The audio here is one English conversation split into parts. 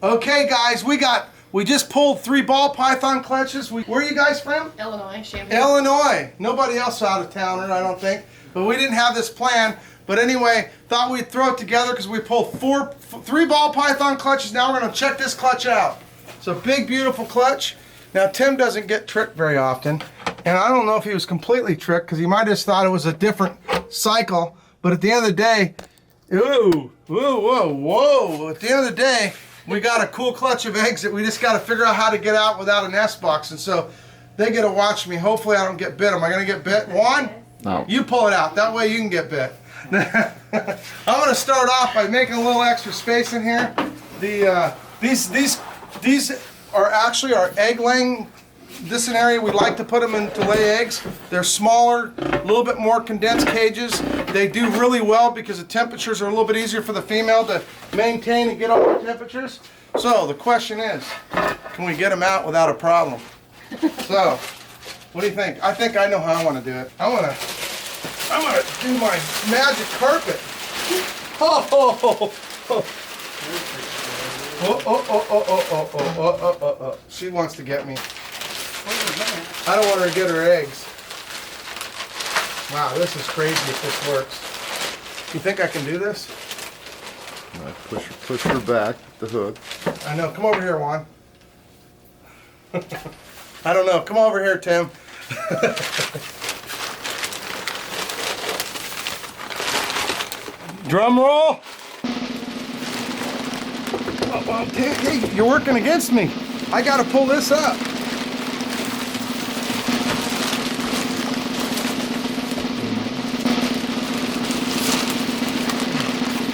Okay, guys, we just pulled 3 ball python clutches. Where are you guys from? Illinois, Champaign. Illinois. Nobody else out of towner, I don't think. But we didn't have this plan. But anyway, thought we'd throw it together because we pulled 3 ball python clutches. Now we're going to check this clutch out. It's a big, beautiful clutch. Now, Tim doesn't get tricked very often. And I don't know if he was completely tricked because he might have just thought it was a different cycle. But at the end of the day, ooh, whoa, whoa, whoa. At the end of the day, we got a cool clutch of eggs that we just got to figure out how to get out without a nest box. And so they get to watch me. Hopefully I don't get bit. Am I going to get bit? Juan? No. You pull it out. That way you can get bit. I'm going to start off by making a little extra space in here. These are actually our egg laying. This is an area we like to put them in to lay eggs. They're smaller, a little bit more condensed cages. They do really well because the temperatures are a little bit easier for the female to maintain and get all the temperatures. So the question is, can we get them out without a problem? So, what do you think? I think I know how I want to do it. I'm gonna do my magic carpet. Oh, oh, oh, oh. Oh. She wants to get me. I don't want her to get her eggs. Wow, this is crazy if this works. You think I can do this? Push her back, the hook. I know. Come over here, Juan. I don't know. Come over here, Tim. Drum roll. Oh, hey, you're working against me. I got to pull this up.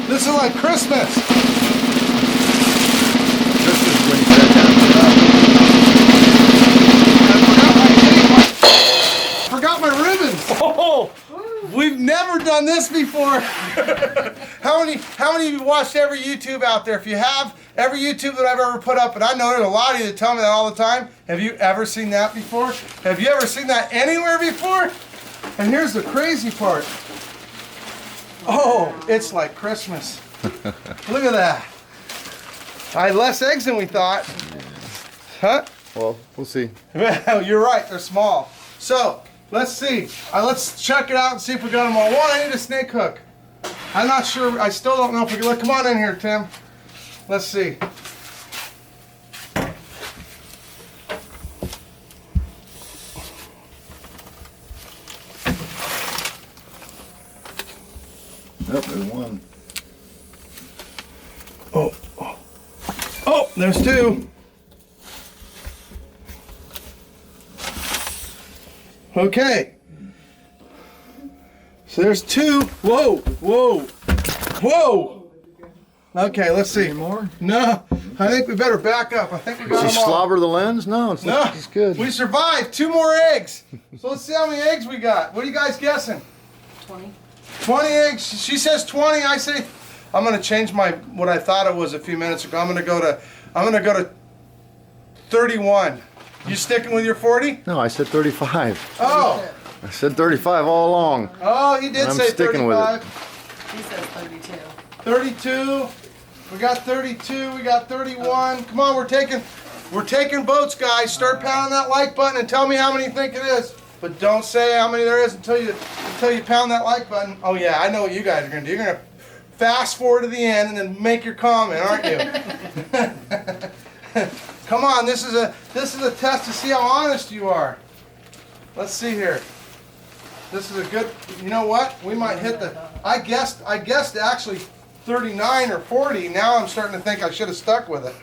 This is like Christmas. This is when you set down I forgot my ribbons. Oh, we've never done this before. How many of you watched every YouTube out there? If you have, every YouTube that I've ever put up, and I know there's a lot of you that tell me that all the time. Have you ever seen that before? Have you ever seen that anywhere before? And here's the crazy part. Oh, it's like Christmas. Look at that. I had less eggs than we thought. Huh? Well, we'll see. Well, you're right, they're small. So, let's see. Let's check it out and see if we got them all. One, I need a snake hook. I'm not sure, I still don't know if we can. Come on in here, Tim. Let's see. Yep, there's one. Oh, there's 2. Okay. So there's 2. Whoa, whoa, whoa. Okay, let's see. Any more? No, I think we better back up. I think we got Did she them all. slobber the lens? No, it's No, it's good. we survived. 2 more eggs. So let's see how many eggs we got. What are you guys guessing? 20. 20 eggs. She says 20. I say I'm going to change what I thought it was a few minutes ago. I'm going to go to 31. You sticking with your 40? No, I said 35. Oh. I said 35 all along. Oh, he did I'm say sticking with 35. He says 32. 32. We got 32. We got 31. Come on, we're taking votes, guys. Start pounding that like button and tell me how many you think it is. But don't say how many there is until you pound that like button. Oh yeah, I know what you guys are gonna do. You're gonna fast forward to the end and then make your comment, aren't you? Come on, this is a test to see how honest you are. Let's see here. This is a good. You know what? We might hit the. I guessed actually 39 or 40. Now I'm starting to think I should have stuck with it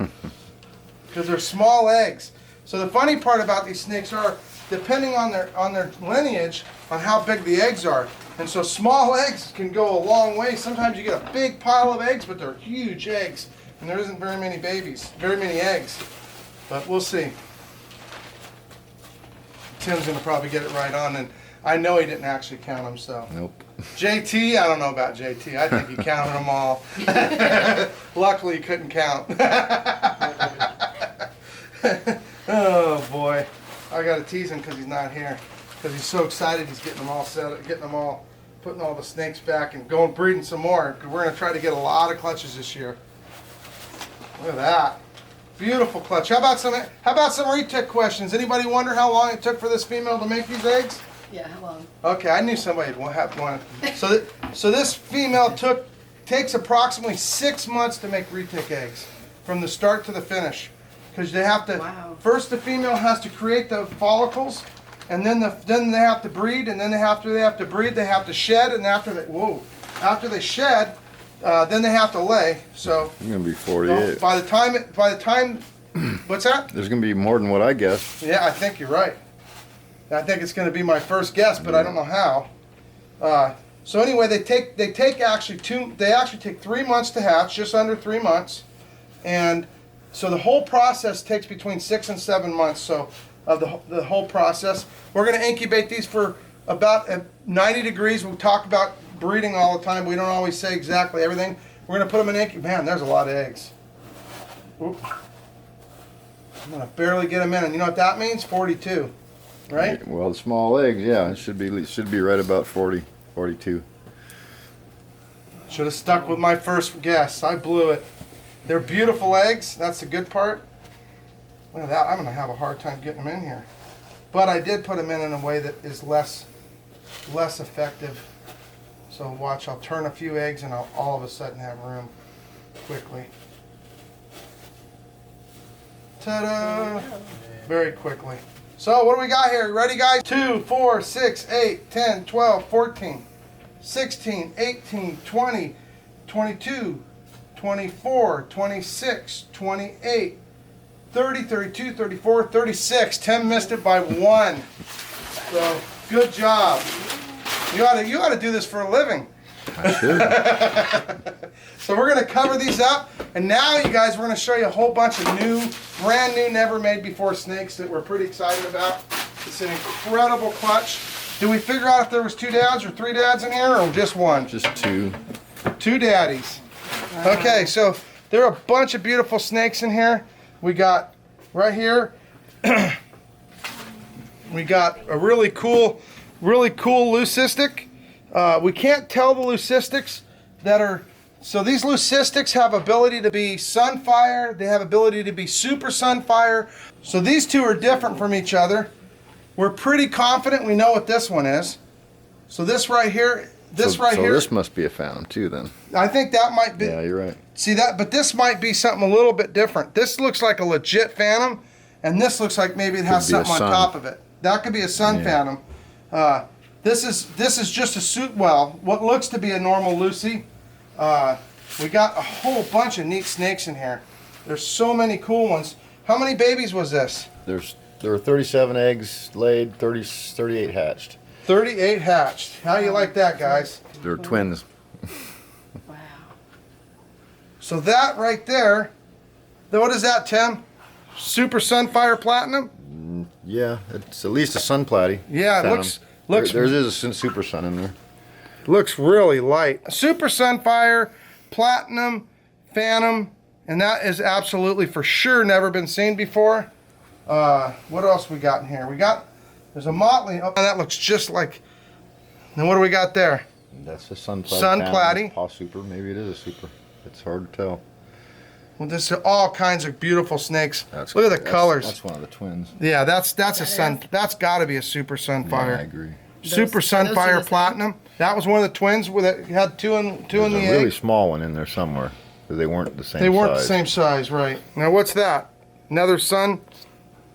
because they're small eggs. So the funny part about these snakes are, depending on their lineage, on how big the eggs are. And so small eggs can go a long way. Sometimes you get a big pile of eggs, but they're huge eggs. And there isn't very many eggs. But we'll see. Tim's going to probably get it right on, and I know he didn't actually count them, so. Nope. JT, I don't know about JT. I think he counted them all. Luckily, he couldn't count. Oh, boy. I got to tease him because he's not here. Because he's so excited he's getting them all set, putting all the snakes back and breeding some more. We're going to try to get a lot of clutches this year. Look at that. Beautiful clutch. How about some retic questions? Anybody wonder how long it took for this female to make these eggs? Yeah, how long? Okay, I knew somebody would have one. So this female takes approximately 6 months to make retic eggs, from the start to the finish, because they have to. Wow. First, the female has to create the follicles, and then they have to breed, and then after they have to breed, they have to shed, and after they shed, then they have to lay. So It's gonna be 48. by the time, what's that? There's gonna be more than what I guessed. Yeah, I think you're right. I think it's going to be my first guess, but I don't know how. So anyway, they actually take 3 months to hatch, just under 3 months, and so the whole process takes between 6 and 7 months. So of the whole process, we're going to incubate these for about 90 degrees. We talk about breeding all the time. We don't always say exactly everything. We're going to put them in incubation. Man, there's a lot of eggs. Oop. I'm going to barely get them in, and you know what that means? 42. Right? Well, the small eggs, yeah, it should be right about 40, 42. Should have stuck with my first guess. I blew it. They're beautiful eggs. That's the good part. Look at that. I'm going to have a hard time getting them in here. But I did put them in a way that is less effective. So watch, I'll turn a few eggs and I'll all of a sudden have room quickly. Ta-da! Very quickly. So what do we got here? Ready, guys? 2, 4, 6, 8, 10, 12, 14, 16, 18, 20, 22, 24, 26, 28, 30, 32, 34, 36. Tim missed it by 1. So good job. You ought to do this for a living. I should. So we're going to cover these up, and now you guys, we're going to show you a whole bunch of brand new, never made before snakes that we're pretty excited about. It's an incredible clutch. Did we figure out if there was 2 dads or 3 dads in here, or just 1? Just 2. 2 daddies. Okay, so there are a bunch of beautiful snakes in here. We got right here. We got a really cool leucistic. We can't tell the leucistics that are. So these leucistics have ability to be sunfire. They have ability to be super sunfire. So these two are different from each other. We're pretty confident we know what this one is. So this right here, So this must be a phantom too, then. I think that might be. Yeah, you're right. See that, but this might be something a little bit different. This looks like a legit phantom, and this looks like maybe it has Could be a something on sun. top of it. That could be a sun phantom. This is just a suit. Well, what looks to be a normal Lucy. We got a whole bunch of neat snakes in here. There's so many cool ones. How many babies was this? There were 37 eggs laid, 38 hatched. 38 hatched. How you like that, guys? They're twins. Wow. So that right there, what is that, Tim? Super Sunfire Platinum? Yeah, it's at least a sun platy. Yeah, it phantom. looks There is a super sun in there. looks really light. Super Sunfire Platinum Phantom, and that is absolutely for sure never been seen before. What else we got in here? There's a motley. Oh, that looks just like. Now what do we got there? That's a sun platy. Sun phantom. platy. Paw super. Maybe it is a super. It's hard to tell. Well, this is all kinds of beautiful snakes. Look at the colors. That's one of the twins. Yeah, that's a sun. That's got to be a Super Sunfire. Yeah, I agree. Super Those two Sunfire the same? Platinum. That was one of the twins with it. Had two in There's the a really egg. small one in there somewhere. But they weren't the same size. They weren't the same size, right? Now what's that? Another sun.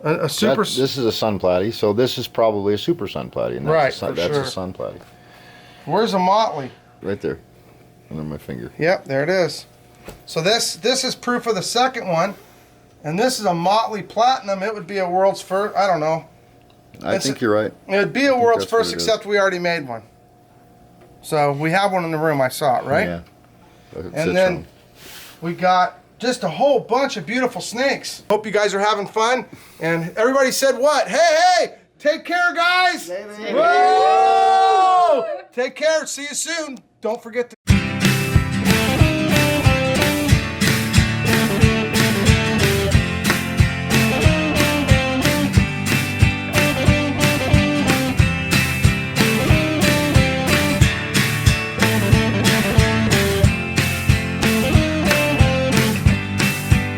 A super. This is a sun platy, so this is probably a super sun platy. And Right, that's for sure. a sun platy. Where's a motley? Right there. Under my finger. Yep, there it is. So this is proof of the second one, and this is a motley platinum. It would be a world's first. I don't know. I think you're right. It would be a world's that's what first, it is. except we already made one. So we have one in the room. I saw it, right? Yeah. But it And sits then on- we got just a whole bunch of beautiful snakes. Hope you guys are having fun. And everybody said what? Hey, take care, guys. Whoa! Take care. See you soon. Don't forget to